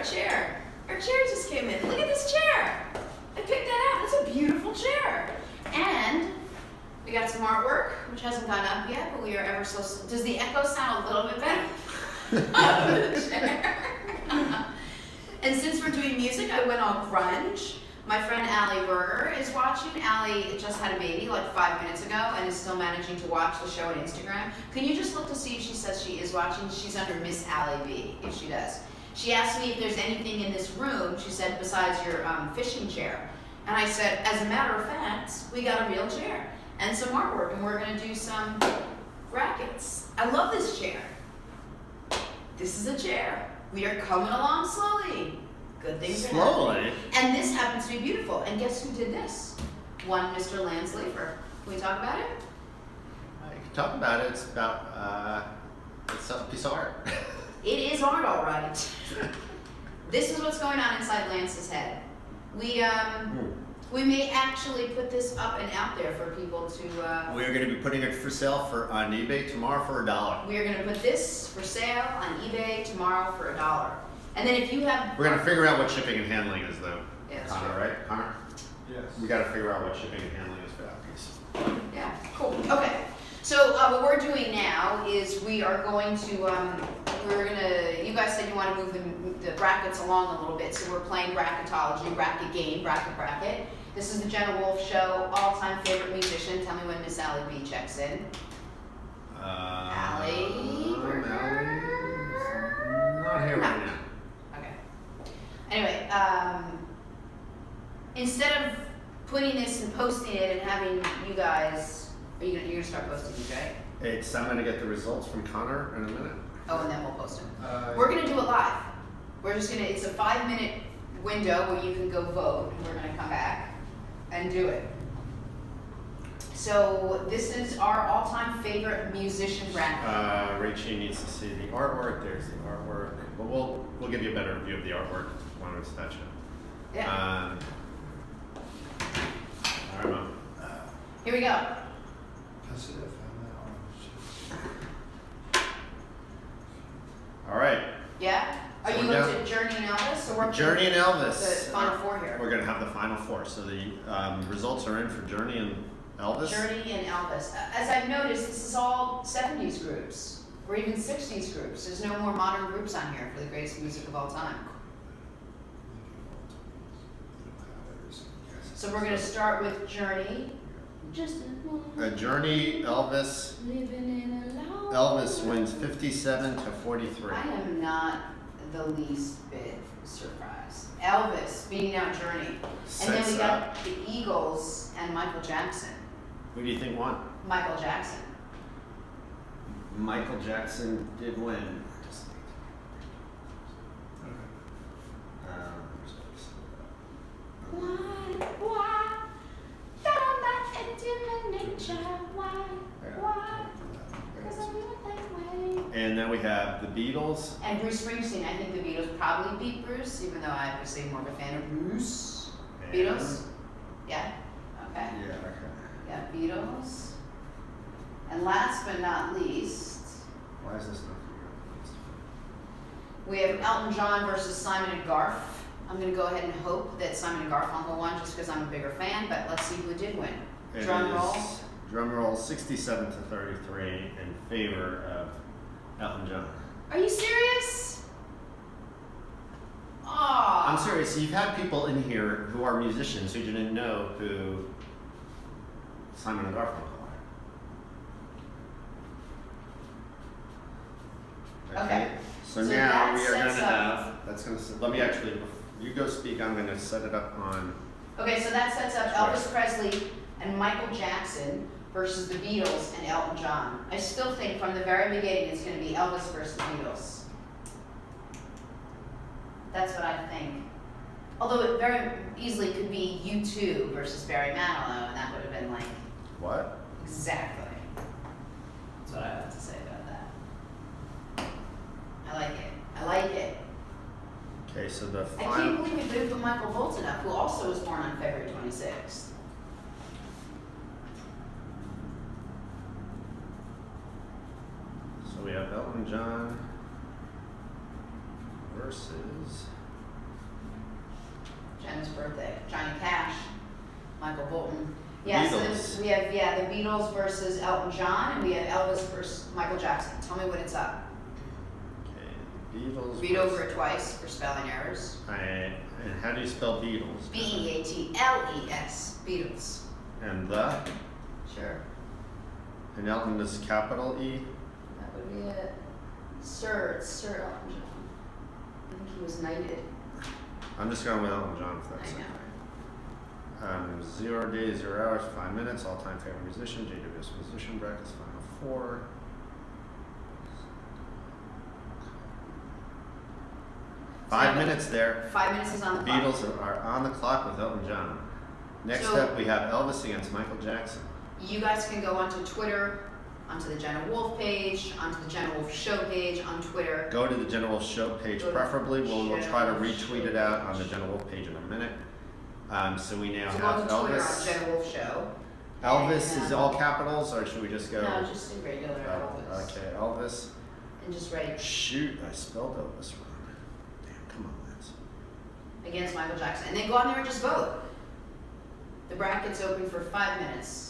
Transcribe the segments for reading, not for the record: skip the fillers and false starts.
our chair. Our chair just came in. Look at this chair. I picked that out. That's a beautiful chair. And we got some artwork, which hasn't gone up yet, but we are ever so. Does the echo sound a little bit better? Of the chair. And since we're doing music, I went all grunge. My friend Allie Berger is watching. Allie just had a baby like 5 minutes ago and is still managing to watch the show on Instagram. Can you just look to see if she says she is watching? She's under Miss Allie B, if she does. She asked me if there's anything in this room, she said, besides your fishing chair. And I said, as a matter of fact, we got a real chair and some artwork, and we're gonna do some brackets. I love this chair. This is a chair. We are coming along slowly. Good things are happening. And this happens to be beautiful. And guess who did this? One Mr. Lance Leifer. Can we talk about it? You can talk about it. It's about it's a piece of art. It is art, all right. This is what's going on inside Lance's head. We may actually put this up and out there for people to. We're going to be putting it for sale on eBay tomorrow for $1. We are going to put this for sale on eBay tomorrow for $1. And then if you have. We're going to figure out what shipping and handling is, though. Yeah, that's Connor, true. right? Connor? Yes. We got to figure out what shipping and handling is for that piece. Yeah, cool. Okay. So what we're doing now is we are going to, you guys said you want to move the brackets along a little bit, so we're playing bracketology, bracket game, bracket. This is the Jenna Wolfe Show, all-time favorite musician. Tell me when Miss Allie B checks in. Allie Berger? Not here right now. Okay. Anyway, instead of putting this and posting it and having you guys, you're gonna start posting these, right? I'm going to get the results from Connor in a minute. Oh, and then we'll post them. We're gonna do it live. We're just gonna, it's a 5-minute window where you can go vote, and we're gonna come back and do it. So this is our all-time favorite musician bracket. Rachel needs to see the artwork. There's the artwork. But we'll give you a better view of the artwork when it's that show. Yeah. All right, Mom. Here we go. All right. Yeah? Are So you we're going down- to Journey and Elvis? So we're Journey and Elvis. the final four here. We're going to have the final four. So the results are in for Journey and Elvis. Journey and Elvis. As I've noticed, this is all 70s groups, or even 60s groups. There's no more modern groups on here for the greatest music of all time. So we're going to start with Journey. Just Journey, Elvis. living in a loud Elvis wins 57 to 43. I am not the least bit surprised. Elvis beating out Journey. And then we got the Eagles and Michael Jackson. Who do you think won? Michael Jackson. Michael Jackson did win. Why? Found that intimate nature. Why? Because I feel that way. And then we have the Beatles. And Bruce Springsteen. I think the Beatles probably beat Bruce, even though I would say more of a fan of Bruce. And Beatles? Yeah? Okay. Yeah, okay. Yeah, Beatles. And last but not least, Why is this not for we have Elton John versus Simon and Garf. I'm going to go ahead and hope that Simon and Garfunkel won just because I'm a bigger fan, but let's see who did win. you? Drum roll. Drum roll, 67 to 33 in favor of Elton John. Are you serious? Aww. I'm serious. You've had people in here who are musicians who didn't know who Simon and Garfunkel are. Okay. So So now that we are going to sets up- have. That's going to. Let me actually. You go speak. I'm going to set it up on. Okay, so that sets up Elvis Presley and Michael Jackson versus the Beatles and Elton John. I still think from the very beginning it's going to be Elvis versus the Beatles. That's what I think. Although it very easily could be U2 versus Barry Manilow, and that would have been like What? exactly. That's what I have to say about that. I like it. I like it. Okay, so the I can't final. believe we couldn't put Michael Bolton up, who also was born on February 26th. So we have Elton John versus 10's birthday. Johnny Cash, Michael Bolton. Yeah, Beatles. so we have the Beatles versus Elton John, and we have Elvis versus Michael Jackson. Tell me when it's up. Okay, Beatles. Read over it twice for spelling errors. And how do you spell Beatles? B-E-A-T-L-E-S. Beatles. And the? Sure. And Elton is capital E? That would be it. It's Sir Elton John. I think he was knighted. I'm just going with Elton John if that's I know. okay. 0 days, 0 hours, 5 minutes, all-time favorite musician, JWS musician, brackets, final four. Five minutes there. 5 minutes is on the clock. Beatles are on the clock with Elton John. Next So- up, we have Elvis against Michael Jackson. You guys can go onto Twitter, onto the Jenna Wolf page, onto the Jenna Wolf Show page on Twitter. Go to the Jenna Wolf Show page, Go to preferably. We'll try to Jenna Wolf retweet Show it out on the page. Jenna Wolf page in a minute. So we now So go have onto Twitter on Elvis. Jenna Wolf Show. Elvis And, is all capitals, or should we just go? No, just do regular Oh, Elvis. okay, Elvis. And just write Shoot, I spelled Elvis wrong. Damn, come on, Lance. against Michael Jackson. And then go on there and just vote. The bracket's open for 5 minutes.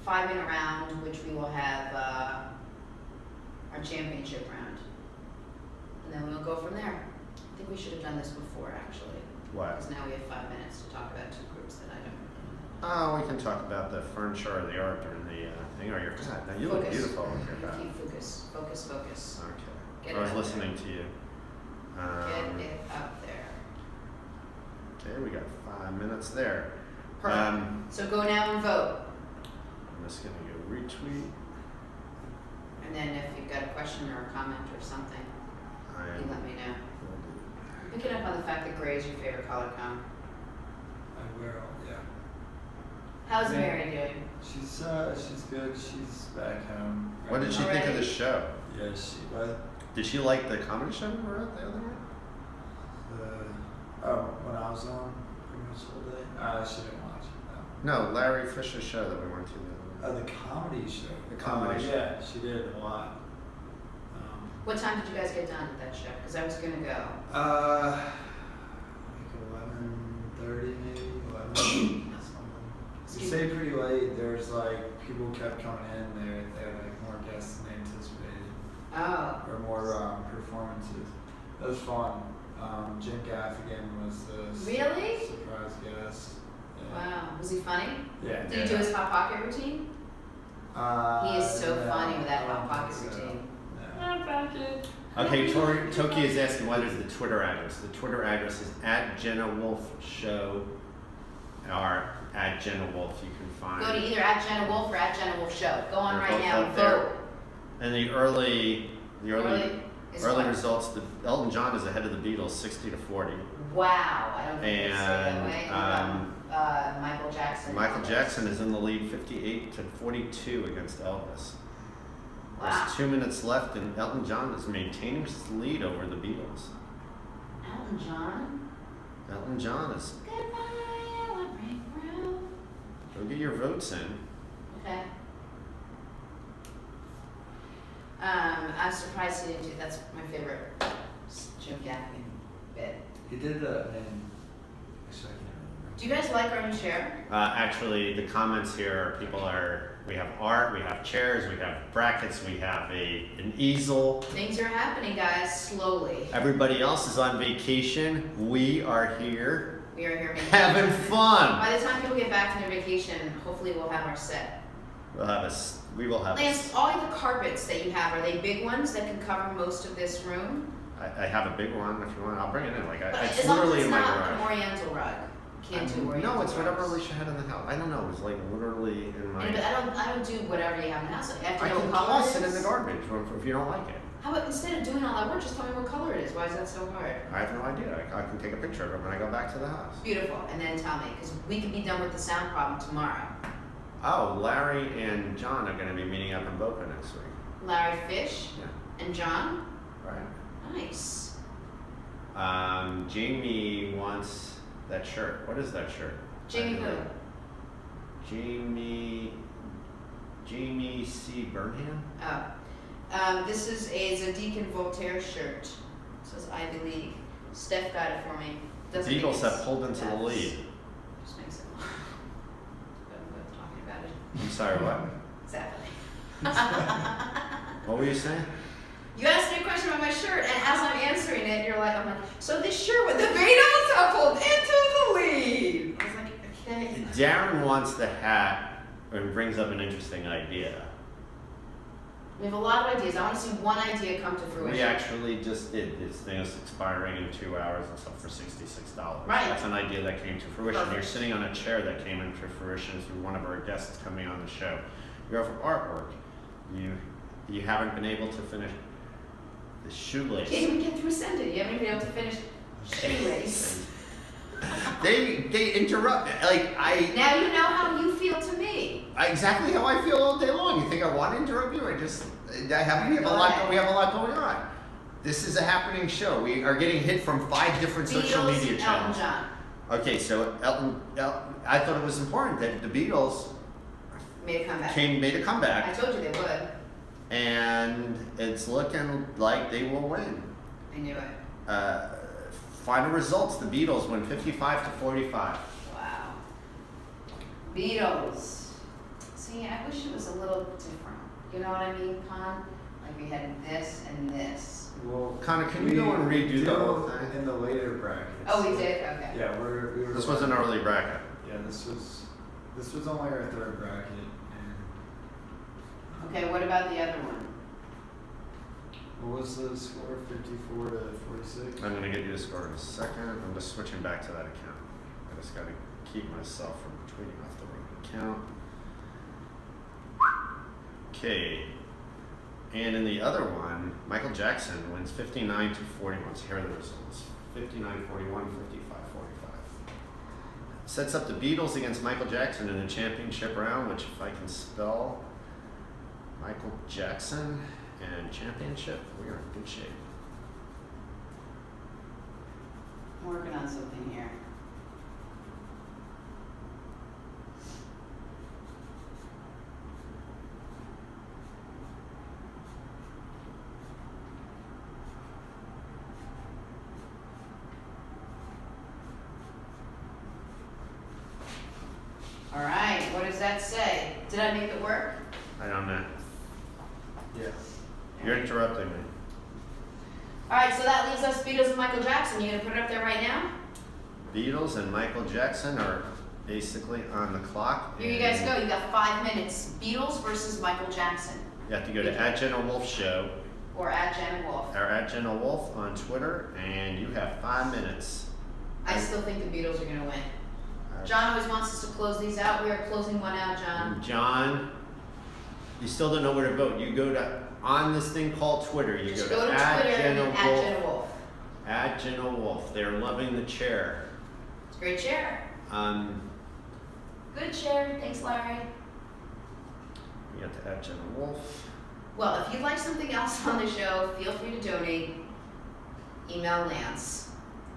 5-minute round, which we will have our championship round. And then we'll go from there. I think we should have done this before, actually. What? Because now we have 5 minutes to talk about two groups that I don't know. Oh, we can talk about the furniture or the art during the thing. Or your God, now you look Focus. beautiful with your back. Keep focus, focus, focus. Okay. Get I it was out listening to you. Get it up there. Okay, we got 5 minutes there. Perfect. So go now and vote. I'm just gonna go retweet. And then if you've got a question or a comment or something, you let me know. Pick it up on the fact that gray is your favorite color, Con. I will, yeah. How's Yeah. Mary doing? She's good. She's back home. What did she think of Already? the show? Yeah, but Did she like the comedy show we were at the other night? when I was on pretty much all day, she didn't watch it. No. No, Larry Fisher's show that we went to the other night. The comedy show. The comedy show. Yeah, she did a lot. What time did you guys get done at that show? Because I was gonna go. Like 11:30 maybe, 11 something. We Excuse stayed pretty late. There's like people kept coming in. They had like more guests than they anticipated. Oh, Or more performances. That was fun. Jim Gaffigan was the Really? surprise guest. Yeah. wow. Was he funny? Yeah. Did he do his Hot Pocket routine? He is so no, funny with that I don't Hot Pocket think so. routine. No. Hot Pocket. Okay, Toki is asking what is the Twitter address. The Twitter address is @JennaWolfShow or @JennaWolf. You can find. Go to either @JennaWolf or @JennaWolfShow. Go on They're right both now up and there. vote. And the early Is what? results. Elton John is ahead of the Beatles, 60-40. Wow, I don't think they say that And, way. Michael Jackson. Michael Jackson is in the lead, 58-42 against Elvis. Wow. There's 2 minutes left, and Elton John is maintaining his lead over the Beatles. Elton John. Elton John is. Goodbye, Ella Ringrow. Go get your votes in. Okay. I'm surprised he didn't do. That's my favorite Jim Gaffigan bit. He did the. Actually, I can't remember. Do you guys like our new chair? Actually, the comments here, people are. We have art, we have chairs, we have brackets, we have an easel. Things are happening, guys, slowly. Everybody else is on vacation. We are here We are here making having fun. By the time people get back from their vacation, hopefully we'll have our set. We will have. Lance, all of the carpets that you have, are they big ones that can cover most of this room? I have a big one if you want. I'll bring it in. Like But it's as long as literally it's in my not garage. an oriental rug. Can't do oriental No, it's whatever rugs. Alicia had in the house. I don't know. It was like literally in my. But I don't do whatever you have in the house. I have to I know can what color toss it it in is. the garbage if you don't like it. How about instead of doing all that work, just tell me what color it is? Why is that so hard? I have no idea. I can take a picture of it when I go back to the house. Beautiful, and then tell me, because we could be done with the sound problem tomorrow. Oh, Larry and John are going to be meeting up in Boca next week. Larry Fish Yeah. and John? Right. Nice. Jamie wants that shirt. What is that shirt? Jamie who? Jamie C. Burnham? Oh. This is a Zadig and Voltaire shirt. It says Ivy League. Steph got it for me. Doesn't Beatles make have pulled into the that's- lead. Just makes it more. We're talking about it. I'm sorry, what? Exactly. What were you saying? You asked me a question about my shirt, and as I'm answering it, you're like, I'm like, so this shirt with the Beatles have pulled into the lead. I was like, okay. Darren wants the hat, and brings up an interesting idea. We have a lot of ideas. I want to see one idea come to fruition. We actually just did. This thing is expiring in 2 hours and stuff for $66. Right. That's an idea that came to fruition. Perfect. You're sitting on a chair that came into fruition through one of our guests coming on the show. You're for artwork. You haven't been able to finish the shoelace. You can't even get through sending. You haven't even been able to finish shoelace. They interrupt. Like Now you know how you feel to me. exactly how I feel all day long. You think I want to interrupt you? We have a lot going on. This is a happening show. We are getting hit from 5 different social Beatles, media channels. Elton John Okay, so I thought it was important that the Beatles made a comeback. made a I comeback, told you they would. and it's looking like they will win. I knew it. Final results: the Beatles win 55-45. Wow. Beatles. See, I wish it was a little different. You know what I mean, Con? Like we had this and this. Well, Connor, can you go and redo the whole thing? in the later brackets? Oh, we did? Okay. Yeah, we were. This was an early bracket. Yeah, this was only our 3rd bracket, and Okay, what about the other one? what was the score? 54 to 46. I'm gonna get you the score in a second. I'm just switching back to that account. I just gotta keep myself from tweeting off the wrong account. Okay. And in the other one, Michael Jackson wins 59-41. So here are the results: 59-41, 55-45. Sets up the Beatles against Michael Jackson in the championship round, which, if I can spell Michael Jackson and championship, we are in good shape. I'm working on something here. All right, what does that say? Did I make it work? I don't know. Yeah. You're interrupting me. All right, so that leaves us Beatles and Michael Jackson. You gonna put it up there right now? Beatles and Michael Jackson are basically on the clock. Here you guys go. You got 5 minutes. Beatles versus Michael Jackson. You have to go to @JennaWolf Show Or at Jen Wolf. or @JennaWolf on Twitter, and you have 5 minutes. I still think the Beatles are gonna win. John always wants us to close these out. We are closing one out, John. John, you still don't know where to vote. You go to, on this thing called Twitter, you Just go go to to Twitter and then at @JennaWolf. Jen Wolf. @JennaWolf. They're loving the chair. It's a great chair. Good chair. Thanks, Larry. You got to @JennaWolf. Well, if you'd like something else on the show, feel free to donate. Email Lance.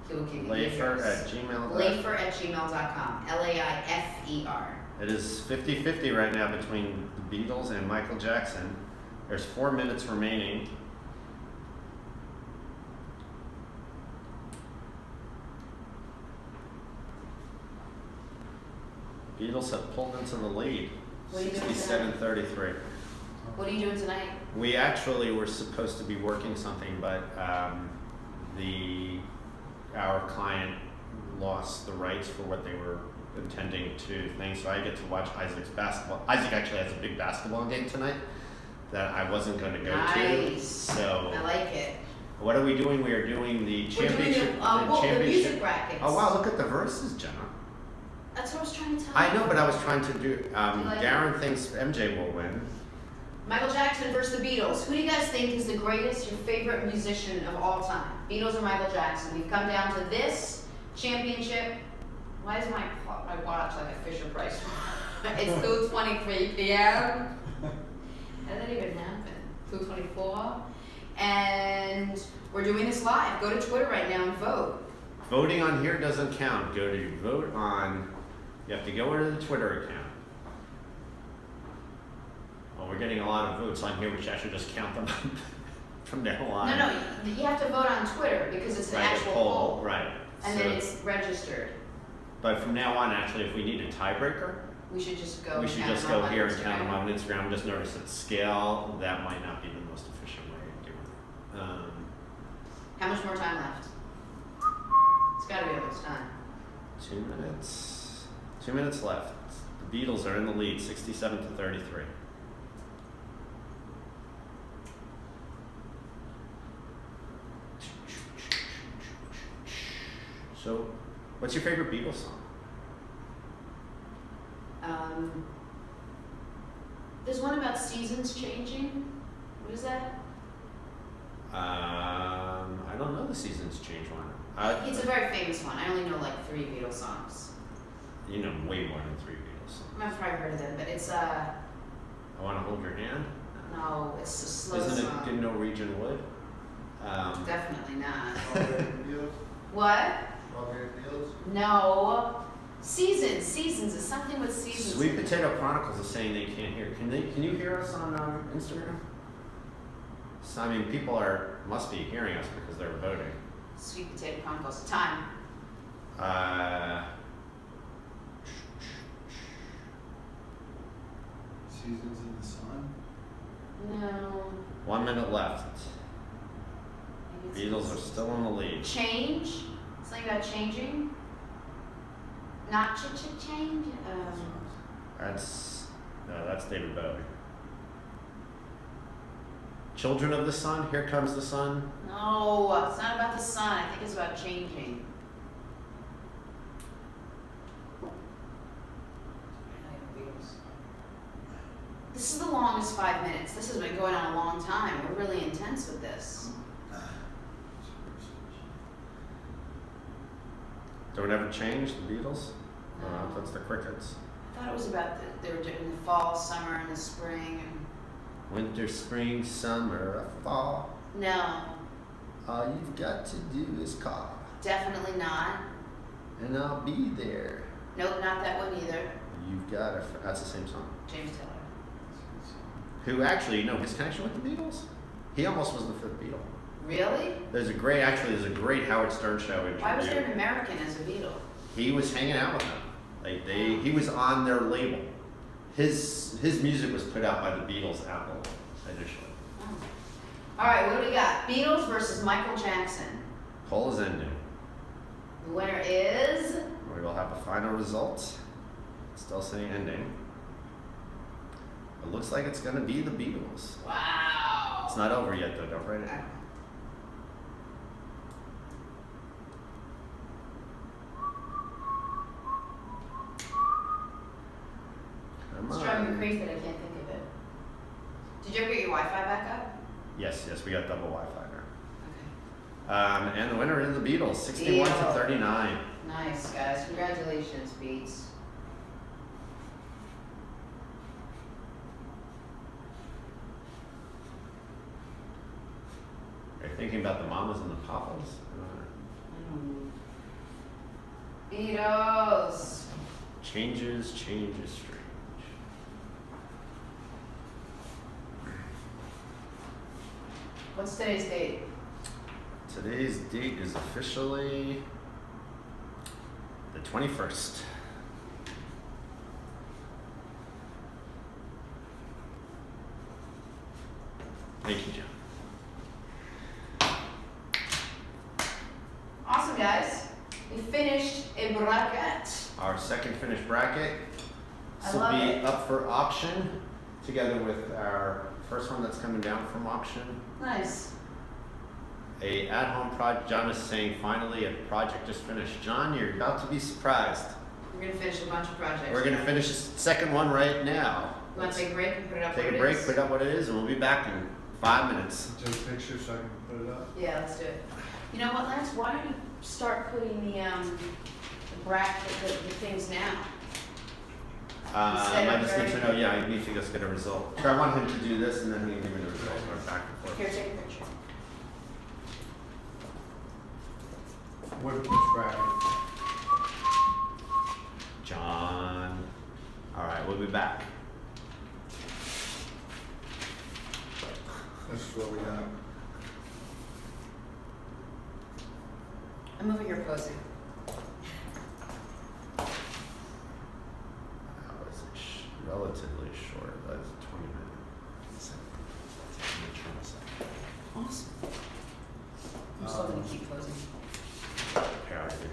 He will give you the Lafer address. @gmail.com. Lafer@gmail.com. LAIFER. It is 50-50 right now between the Beatles and Michael Jackson. There's 4 minutes remaining. Beatles have pulled into the lead. What are you doing 67-33. What are you doing tonight? We actually were supposed to be working something, but our client lost the rights for what they were intending to things, so I get to watch Isaac's basketball. Isaac actually has a big basketball game tonight that I wasn't going to go to. Nice. So I like it. what are we doing? We are doing the We're championship. doing the music brackets. Oh wow! Look at the verses, Jenna. That's what I was trying to tell you. I know, but I was trying to do. like Darren thinks MJ will win. Michael Jackson versus the Beatles. Who do you guys think is the greatest, your favorite musician of all time? Beatles or Michael Jackson? We've come down to this championship. Why is my watch like a Fisher Price? It's 2:23 p.m. How did that even happen? 2:24. And we're doing this live. Go to Twitter right now and vote. Voting on here doesn't count. Go to vote on. You have to go into the Twitter account. Well, we're getting a lot of votes on here, which I should just count them from now on. No, you have to vote on Twitter because it's an Right, actual the poll. poll. Right. And then it's registered. But from now on, actually, if we need a tiebreaker, We should just go. we should count just them go on here and count them Instagram. on Instagram. Just notice that scale, that might not be the most efficient way of doing it. How much more time left? It's gotta be almost time. 2 minutes. 2 minutes left. The Beatles are in the lead, 67 to 33. So, what's your favorite Beatles song? There's one about seasons changing. What is that? I don't know the Seasons Change one. It's a very famous one. I only know like 3 Beatles songs. You know way more than 3 Beatles songs. I've probably heard of them, but it's I Want to Hold Your Hand? no, it's a slow Isn't song. it Good Norwegian Wood? Definitely not. Strawberry Fields. What? Strawberry Fields. No. Seasons is something with seasons. Sweet in it. Potato Chronicles is saying they can't hear. Can you hear us on Instagram? So, I mean, people must be hearing us because they're voting. Sweet Potato Chronicles. Time. Seasons in the Sun. No. 1 minute left. Maybe it's- Beatles are still in the lead. Change. Something about changing. Not change. That's David Bowie. Children of the Sun, Here Comes the Sun. No, it's not about the sun. I think it's about changing. This is the longest 5 minutes. This has been going on a long time. We're really intense with this. Don't Ever Change, the Beatles. No. That's the Crickets. I thought it was about they were doing the fall, summer, and the spring. Winter, spring, summer, fall. No, All you've got to do is call, definitely not. and I'll be there. Nope, not that one either. You've got a. That's the same song. James Taylor. Who actually, his connection with the Beatles? He almost was the 5th Beatle. Really? There's a great Howard Stern show interview. Why was there an American as a Beatle? He was hanging out with them. He was on their label. His music was put out by the Beatles at label initially. Oh. All right, what do we got? Beatles versus Michael Jackson. Poll is ending. The winner is. We will have a final result. Still saying ending. It looks like it's going to be the Beatles. Wow. It's not over yet, though. Don't write it. Come It's driving me on. crazy that I can't think of it. Did you ever get your Wi-Fi back up? Yes, we got double Wi-Fi Okay. now. And the winner is the Beatles, 61 to Beatles. 39. Nice, guys. Congratulations, Beats. Are you thinking about the Mamas and the Papas? Beatles. Changes strange. What's today's date? Today's date is officially the 21st. Thank you, John. Awesome, guys. We finished a bracket. Our second finished bracket. I This will love be it. up for auction together with our first one that's coming down from auction. Nice. A at-home project. John is saying finally a project just finished. John, you're about to be surprised. We're gonna finish a bunch of projects. We're gonna finish the second one right now. You wanna take a break and put it up? Take what a it break, is? put up what it is, and we'll be back in 5 minutes. Take a picture so I can put it up. Yeah, let's do it. You know what, Lance? Why don't you start putting the bracket, the things now? Instead I of just need to very- know, yeah, I need to just get a result. I want him to do this and then he can give me the result, or back and forth. Here, take a picture. Which bracket? John. Alright, we'll be back. This is what we got. I'm over here posing. relatively short. That's 20 minutes. Awesome. I'm still gonna keep closing. Here, out of here.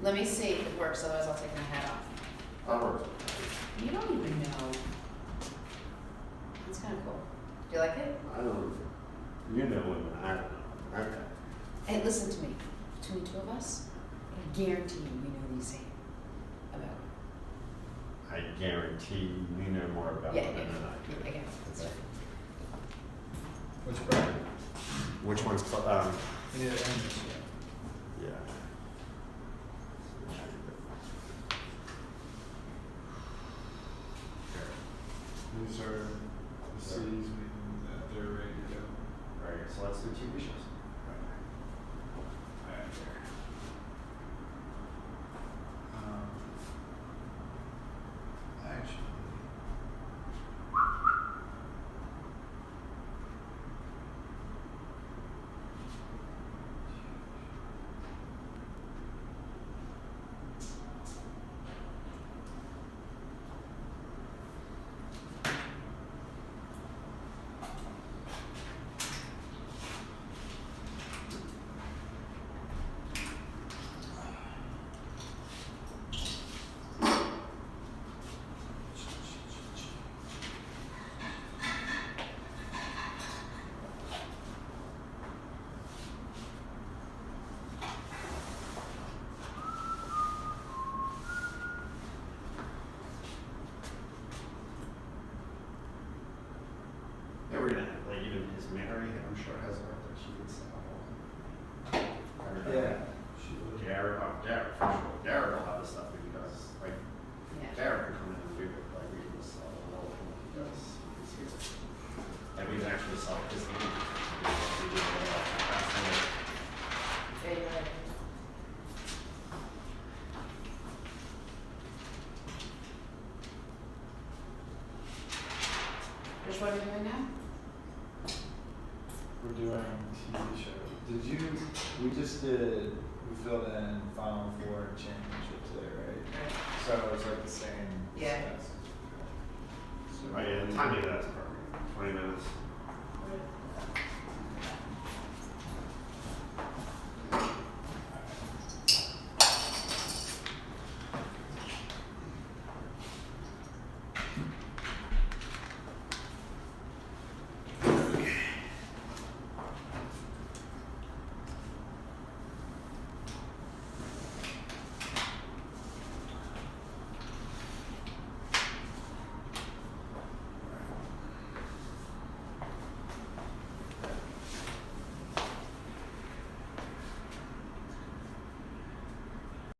Let me see if it works, otherwise I'll take my hat off. That works. You don't even know. It's kind of cool. Do you like it? I don't. You know women. I don't know. Okay. Hey, listen to me. Between the two of us, I guarantee you we know the same about it. I guarantee you know more about Yeah, women yeah. than I do. Yeah, again. That's it. Which brand? Which one's Yeah, and yeah. these are the cities that they're ready to go. Right. So let's do TV shows. Right there. Actually. Yeah, we're gonna have, like, even his Mary, I'm sure has a record she can sell. Yeah. She would. Garrett, for sure. Garrett will have the stuff that he does. Like, Yeah. Garrett can come in and do it. Like, we can just sell it all of what he does. He's here. And we can actually sell his name. We do it all. That's the way. Yeah, you're right. Which one are we doing now? We're doing TV show. We filled in Final Four championship today, right? Right. So it was like the same. Yeah. So Right, yeah, the timing of that's perfect. 20 minutes.